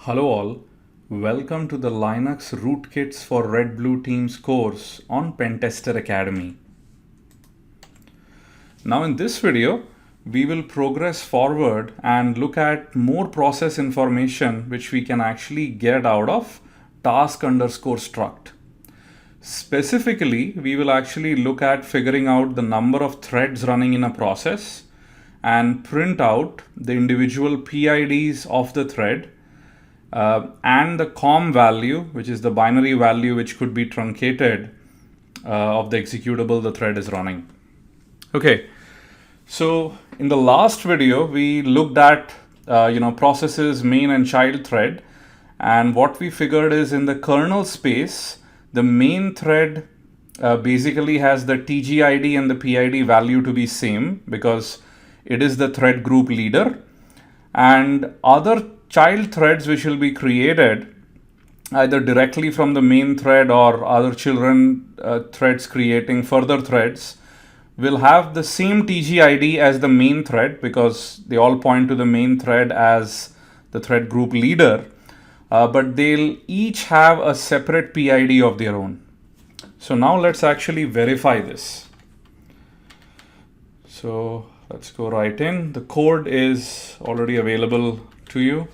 Hello all, welcome to the Linux Rootkits for Red Blue Teams course on Pentester Academy. Now in this video, we will progress forward and look at more process information which we can actually get out of task_struct. Specifically, we will actually look at figuring out the number of threads running in a process and print out the individual PIDs of the thread and the com value, which is the binary value which could be truncated of the executable the thread is running. Okay, so in the last video we looked at processes main and child thread, and what we figured is in the kernel space the main thread basically has the TGID and the PID value to be same because it is the thread group leader, and other child threads which will be created either directly from the main thread or other children threads creating further threads will have the same TGID as the main thread because they all point to the main thread as the thread group leader, but they'll each have a separate PID of their own. So now let's actually verify this. So let's go right in. The code is already available to you.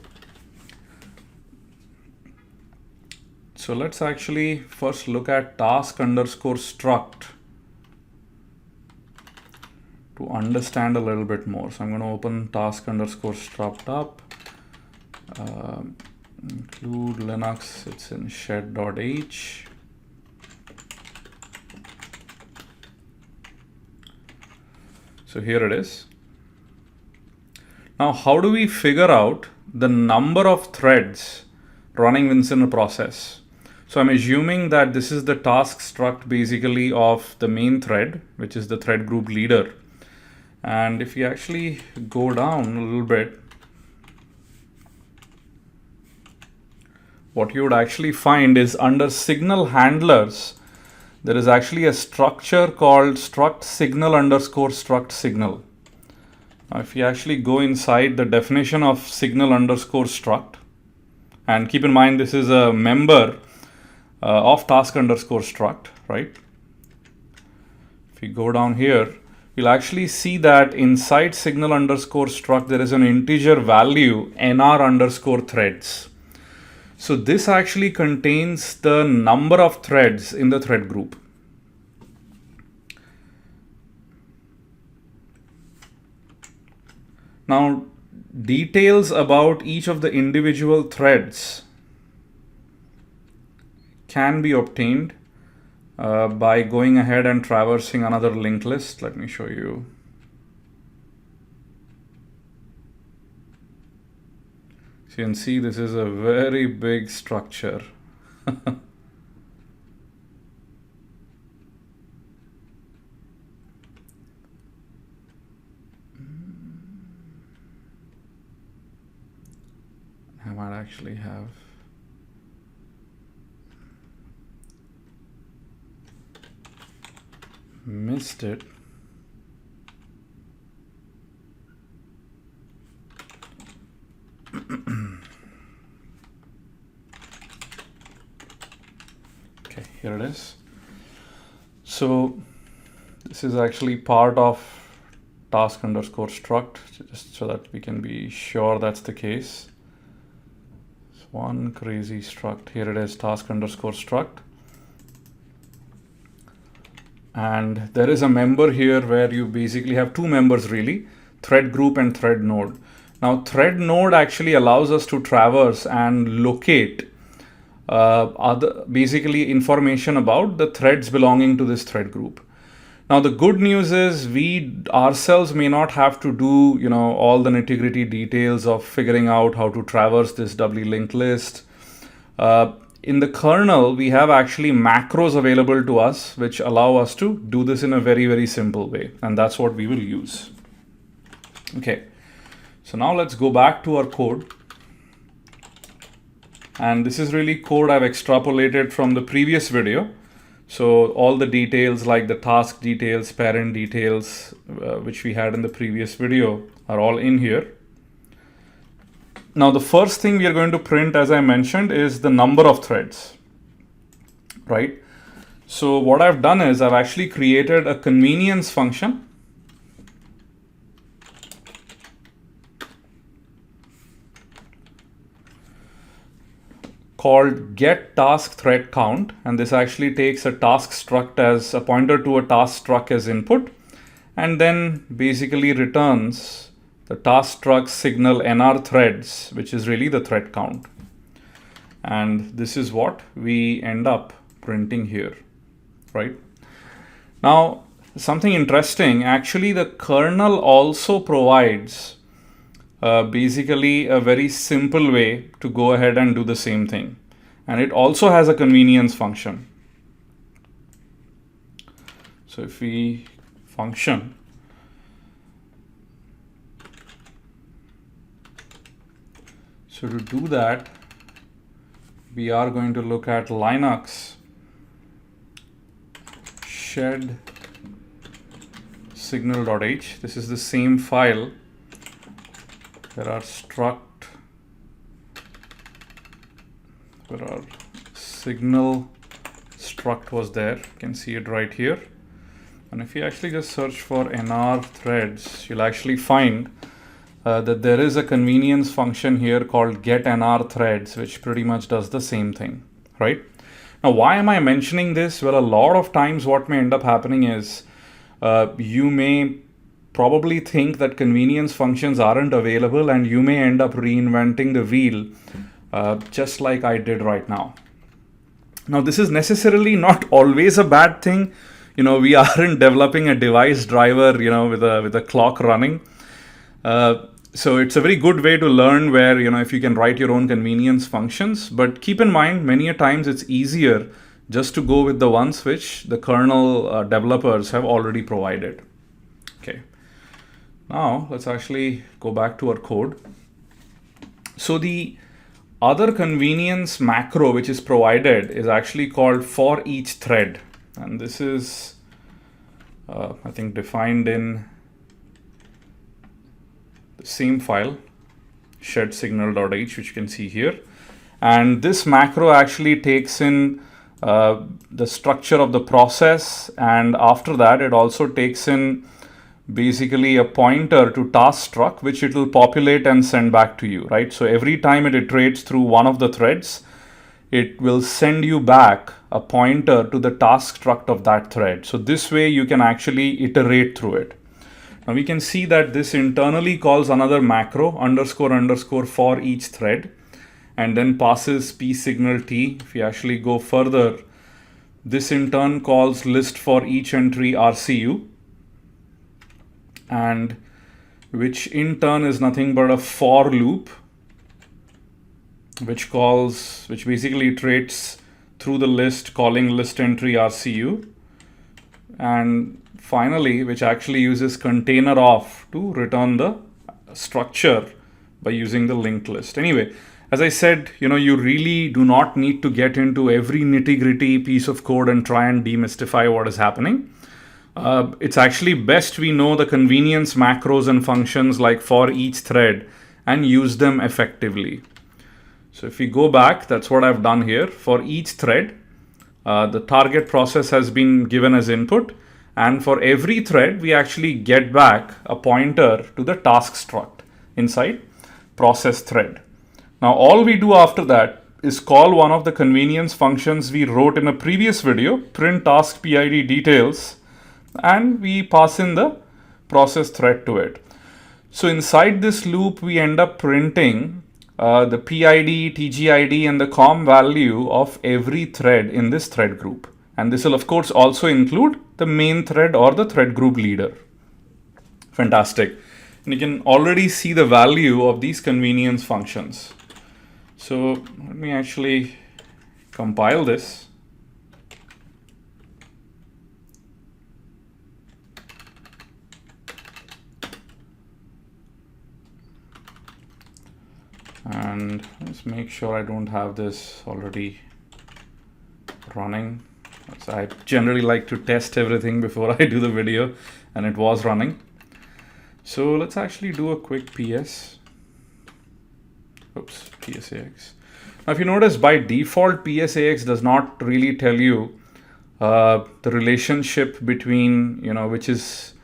So let's actually first look at task_struct to understand a little bit more. So I'm going to open task_struct up, include Linux, it's in shed.h. So here it is. Now, how do we figure out the number of threads running within a process? So I'm assuming that this is the task struct basically of the main thread, which is the thread group leader. And if you actually go down a little bit, what you would actually find is under signal handlers, there is actually a structure called struct signal_struct signal. Now, if you actually go inside the definition of signal_struct, and keep in mind this is a member of task_struct, right? If you go down here, you'll actually see that inside signal_struct there is an integer value nr_threads. So this actually contains the number of threads in the thread group. Now, details about each of the individual threads can be obtained by going ahead and traversing another linked list. Let me show you. So you can see this is a very big structure. I might actually have missed it. Okay, here it is. So this is actually part of task_struct, just so that we can be sure that's the case. It's one crazy struct. Here it is, task_struct. And there is a member here where you basically have two members really, thread group and thread node. Now thread node actually allows us to traverse and locate basically information about the threads belonging to this thread group. Now the good news is we ourselves may not have to do all the nitty-gritty details of figuring out how to traverse this doubly linked list. In the kernel, we have actually macros available to us which allow us to do this in a very, very simple way, and that's what we will use. Okay, so now let's go back to our code. And this is really code I've extrapolated from the previous video. So all the details like the task details, parent details, which we had in the previous video are all in here. Now the first thing we are going to print, as I mentioned, is the number of threads, right? So what I've done is I've actually created a convenience function called get task thread count, and this actually takes a task struct as a pointer to a task struct as input, and then basically returns the task struct signal nr threads, which is really the thread count. And this is what we end up printing here, right? Now, something interesting, actually the kernel also provides basically a very simple way to go ahead and do the same thing. And it also has a convenience function. So if we function, so to do that, we are going to look at Linux shed signal.h. This is the same file. There are struct, where our signal struct was there. You can see it right here. And if you actually just search for nr threads, you'll actually find that there is a convenience function here called get nr threads, which pretty much does the same thing, right? Now, why am I mentioning this? Well, a lot of times what may end up happening is you may probably think that convenience functions aren't available, and you may end up reinventing the wheel just like I did right now. Now, this is necessarily not always a bad thing. You know, we aren't developing a device driver, you know, with a clock running. So it's a very good way to learn where, you know, if you can write your own convenience functions. But keep in mind, many a times it's easier just to go with the ones which the kernel developers have already provided. Okay. Now let's actually go back to our code. So the other convenience macro which is provided is actually called for each thread. And this is, I think, defined in the same file, shed signal.h, which you can see here. And this macro actually takes in the structure of the process. And after that, it also takes in basically a pointer to task struct, which it will populate and send back to you, right? So every time it iterates through one of the threads, it will send you back a pointer to the task struct of that thread. So this way you can actually iterate through it. Now we can see that this internally calls another macro __ for each thread, and then passes p signal t. If you actually go further, this in turn calls list for each entry RCU, and which in turn is nothing but a for loop, which basically iterates through the list, calling list entry RCU, and finally, which actually uses container of to return the structure by using the linked list. Anyway, as I said, you know, you really do not need to get into every nitty-gritty piece of code and try and demystify what is happening. It's actually best we know the convenience macros and functions like for each thread and use them effectively. So if we go back, that's what I've done here. For each thread, the target process has been given as input. And for every thread, we actually get back a pointer to the task struct inside process thread. Now, all we do after that is call one of the convenience functions we wrote in a previous video, print task PID details, and we pass in the process thread to it. So inside this loop, we end up printing the PID, TGID, and the COM value of every thread in this thread group. And this will, of course, also include the main thread or the thread group leader. Fantastic. And you can already see the value of these convenience functions. So let me actually compile this. And let's make sure I don't have this already running. So I generally like to test everything before I do the video, and it was running. So let's actually do a quick PS. PSAX. Now, if you notice, by default, PSAX does not really tell you the relationship between, which is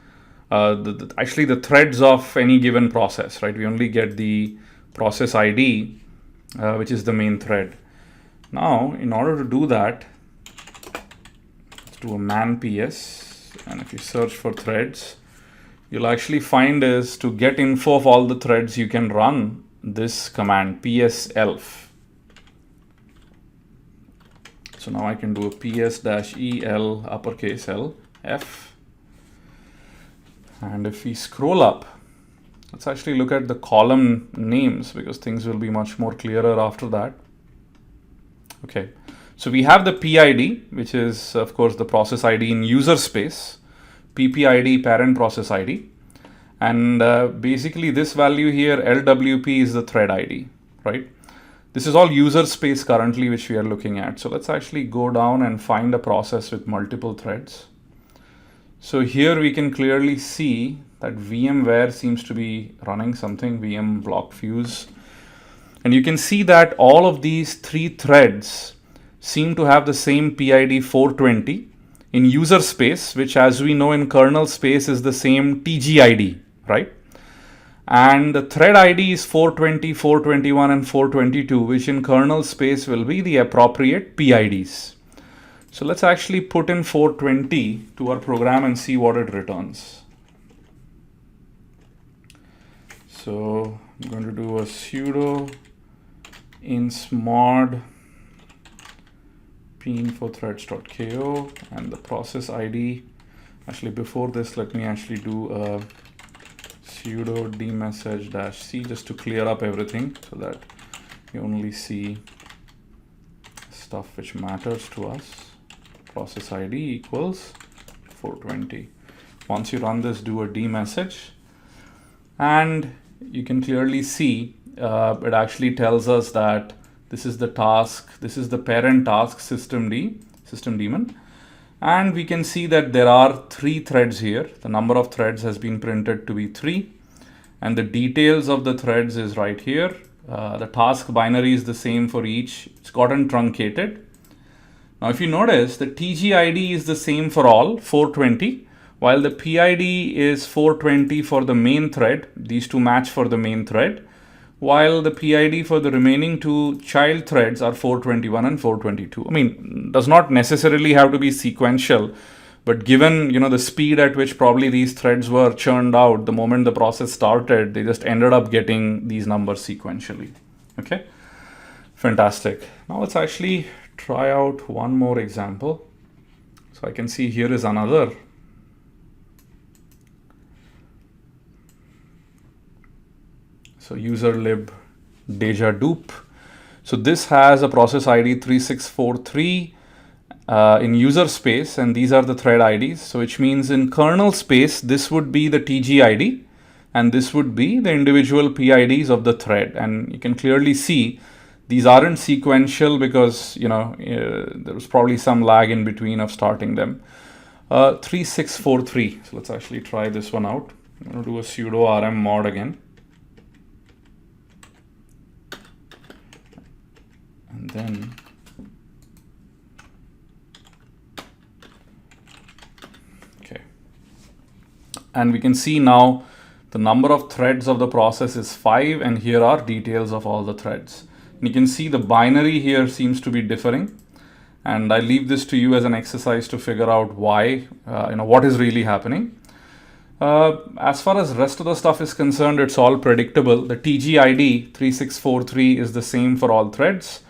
actually the threads of any given process, right? We only get the process ID, which is the main thread. Now, in order to do that, let's do a man PS, and if you search for threads, you'll actually find is to get info of all the threads, you can run this command pself. So now I can do a ps-el uppercase L F. And if we scroll up, let's actually look at the column names because things will be much more clearer after that. Okay, so we have the PID, which is of course the process ID in user space, PPID parent process ID, and basically this value here, LWP, is the thread ID, right? This is all user space currently which we are looking at. So let's actually go down and find a process with multiple threads. So here we can clearly see that VMware seems to be running something, VM block fuse. And you can see that all of these 3 threads seem to have the same PID 420 in user space, which as we know in kernel space is the same TGID, right? And the thread ID is 420, 421, and 422, which in kernel space will be the appropriate PIDs. So let's actually put in 420 to our program and see what it returns. So I'm going to do a sudo insmod pinfothreads.ko and the process ID. Actually, before this, let me actually do a sudo dmessage-c just to clear up everything so that you only see stuff which matters to us. Process ID equals 420. Once you run this, do a dmessage, and you can clearly see it actually tells us that this is the task, this is the parent task system daemon, and we can see that there are 3 threads here. The number of threads has been printed to be 3, and the details of the threads is right here. The task binary is the same for each. It's gotten truncated. Now, if you notice, the TGID is the same for all, 420, while the PID is 420 for the main thread. These 2 match for the main thread, while the PID for the remaining 2 child threads are 421 and 422. I mean, does not necessarily have to be sequential, but given the speed at which probably these threads were churned out, the moment the process started, they just ended up getting these numbers sequentially. Okay, fantastic. Now let's actually try out one more example. So I can see here is another. So user lib deja dupe. So this has a process ID 3643 in user space, and these are the thread IDs. So which means in kernel space, this would be the TGID, and this would be the individual PIDs of the thread. And you can clearly see these aren't sequential because there was probably some lag in between of starting them. 3643. So let's actually try this one out. I'm going to do a sudo rm mod again. And then and we can see now the number of threads of the process is 5, and here are details of all the threads. And you can see the binary here seems to be differing, and I leave this to you as an exercise to figure out why, what is really happening. As far as rest of the stuff is concerned, it's all predictable. The TGID 3643 is the same for all threads,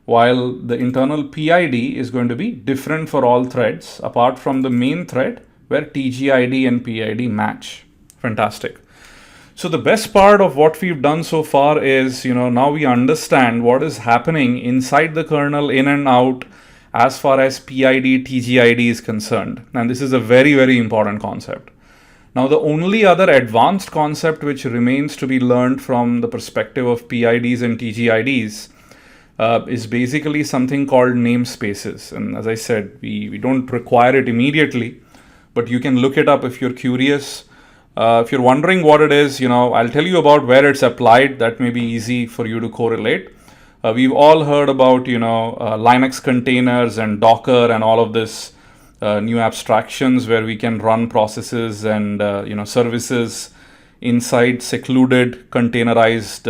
while the internal PID is going to be different for all threads apart from the main thread where TGID and PID match. Fantastic. So the best part of what we've done so far is, now we understand what is happening inside the kernel, in and out, as far as PID, TGID is concerned. And this is a very, very important concept. Now, the only other advanced concept which remains to be learned from the perspective of PIDs and TGIDs is basically something called namespaces. And as I said, we don't require it immediately, but you can look it up if you're curious. If you're wondering what it is, I'll tell you about where it's applied. That may be easy for you to correlate. We've all heard about, Linux containers and Docker and all of this new abstractions where we can run processes and, services inside secluded containerized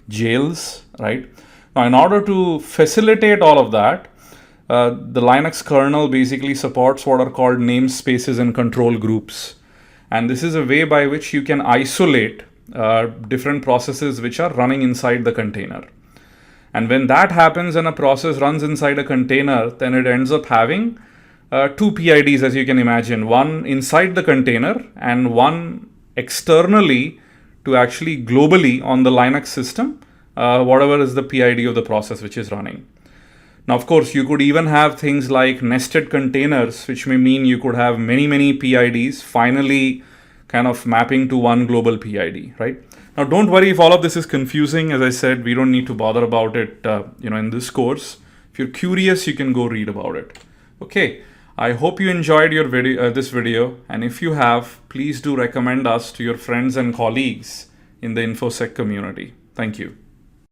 jails, right? Now, in order to facilitate all of that, the Linux kernel basically supports what are called namespaces and control groups. And this is a way by which you can isolate different processes which are running inside the container. And when that happens and a process runs inside a container, then it ends up having two PIDs, as you can imagine, one inside the container and one externally to actually globally on the Linux system, whatever is the PID of the process which is running. Now, of course, you could even have things like nested containers, which may mean you could have many PIDs finally kind of mapping to one global PID, right? Now, don't worry if all of this is confusing. As I said, we don't need to bother about it, in this course. If you're curious, you can go read about it. Okay. I hope you enjoyed your this video, and if you have, please do recommend us to your friends and colleagues in the InfoSec community. Thank you.